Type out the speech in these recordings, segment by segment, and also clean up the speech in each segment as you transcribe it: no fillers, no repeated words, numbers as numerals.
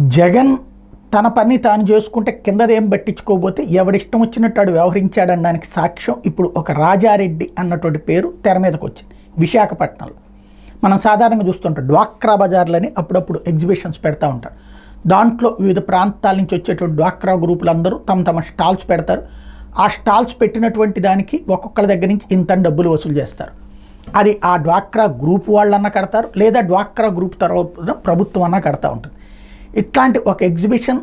జగన్ తన పని తాను చేసుకుంటే కిందదేం పట్టించుకోకపోతే ఎవడిష్టం వచ్చినట్టు వాడు వ్యవహరించాడనడానికి సాక్ష్యం ఇప్పుడు ఒక రాజారెడ్డి అన్నటువంటి పేరు తెర మీదకి వచ్చింది విశాఖపట్నంలో. మనం సాధారణంగా చూస్తుంటాం డ్వాక్రా బజార్లని అప్పుడప్పుడు ఎగ్జిబిషన్స్ పెడతా ఉంటారు. దాంట్లో వివిధ ప్రాంతాల నుంచి వచ్చేటువంటి డ్వాక్రా గ్రూపులందరూ తమ తమ స్టాల్స్ పెడతారు. ఆ స్టాల్స్ పెట్టినటువంటి దానికి ఒక్కొక్కరి దగ్గర నుంచి ఇంత డబ్బులు వసూలు చేస్తారు. అది ఆ డ్వాక్రా గ్రూప్ వాళ్ళన్నా కడతారు, లేదా డ్వాక్రా గ్రూప్ తర్వాత ప్రభుత్వం అన్నా కడతా ఉంటుంది. ఇట్లాంటి ఒక ఎగ్జిబిషన్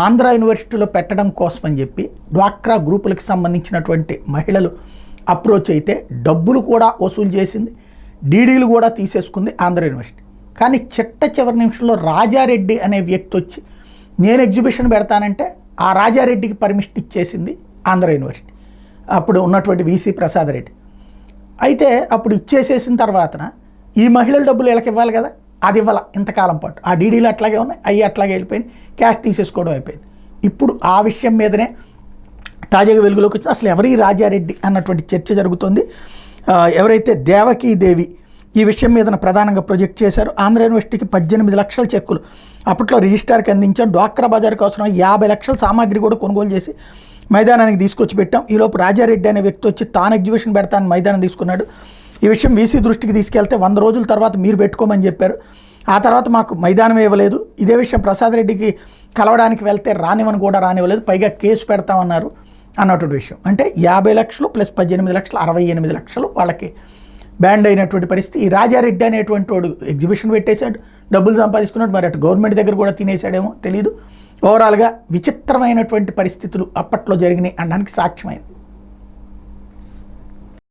ఆంధ్ర యూనివర్సిటీలో పెట్టడం కోసం అని చెప్పి డ్వాక్రా గ్రూపులకు సంబంధించినటువంటి మహిళలు అప్రోచ్ అయితే డబ్బులు కూడా వసూలు చేసింది, డీడీలు కూడా తీసేసుకుంది ఆంధ్ర యూనివర్సిటీ. కానీ చివరి నిమిషంలో రాజారెడ్డి అనే వ్యక్తి వచ్చి నేను ఎగ్జిబిషన్ పెడతానంటే ఆ రాజారెడ్డికి పర్మిషన్ ఇచ్చేసింది ఆంధ్ర యూనివర్సిటీ, అప్పుడు ఉన్నటువంటి వీసీ ప్రసాద్ రెడ్డి. అయితే అప్పుడు ఇచ్చేసేసిన తర్వాతన ఈ మహిళల డబ్బులు వీళ్ళకి ఇవ్వాలి కదా, అది ఇవ్వాల ఇంతకాలం పాటు. ఆ డీడీలు అట్లాగే ఉన్నాయి, అవి అట్లాగే వెళ్ళిపోయింది, క్యాష్ తీసేసుకోవడం అయిపోయింది. ఇప్పుడు ఆ విషయం మీదనే తాజాగా వెలుగులోకి వచ్చి అసలు ఎవరి రాజారెడ్డి అన్నటువంటి చర్చ జరుగుతుంది. ఎవరైతే దేవకీదేవి ఈ విషయం మీద ప్రధానంగా ప్రొజెక్ట్ చేశారు. ఆంధ్ర యూనివర్సిటీకి 18 లక్షల చెక్కులు అప్పట్లో రిజిస్ట్రార్కి అందించాం, డ్వాక్రా బజార్కి అవసరం 50 లక్షల సామాగ్రి కూడా కొనుగోలు చేసి మైదానానికి తీసుకొచ్చి పెట్టాం. ఈలోపు రాజారెడ్డి అనే వ్యక్తి వచ్చి తాను ఎగ్జిబిషన్ పెడతానని మైదానం తీసుకున్నాడు. ఈ విషయం వీసీ దృష్టికి తీసుకెళ్తే 100 రోజుల తర్వాత మీరు పెట్టుకోమని చెప్పారు. ఆ తర్వాత మాకు మైదానం ఇవ్వలేదు. ఇదే విషయం ప్రసాద్ రెడ్డికి కలవడానికి వెళ్తే రానివని కూడా రానివ్వలేదు, పైగా కేసు పెడతామన్నారు అన్నటువంటి విషయం. అంటే 50 లక్షలు ప్లస్ 18 లక్షలు 68 లక్షలు వాళ్ళకి బ్యాండ్ అయినటువంటి పరిస్థితి. ఈ రాజారెడ్డి అనేటువంటి వాడు ఎగ్జిబిషన్ పెట్టేశాడు, డబ్బులు సంపాదించుకున్నాడు. మరి అటు గవర్నమెంట్ దగ్గర కూడా తినేసాడేమో తెలియదు. ఓవరాల్గా విచిత్రమైనటువంటి పరిస్థితులు అప్పట్లో జరిగినాయి అనడానికి సాక్ష్యమైంది.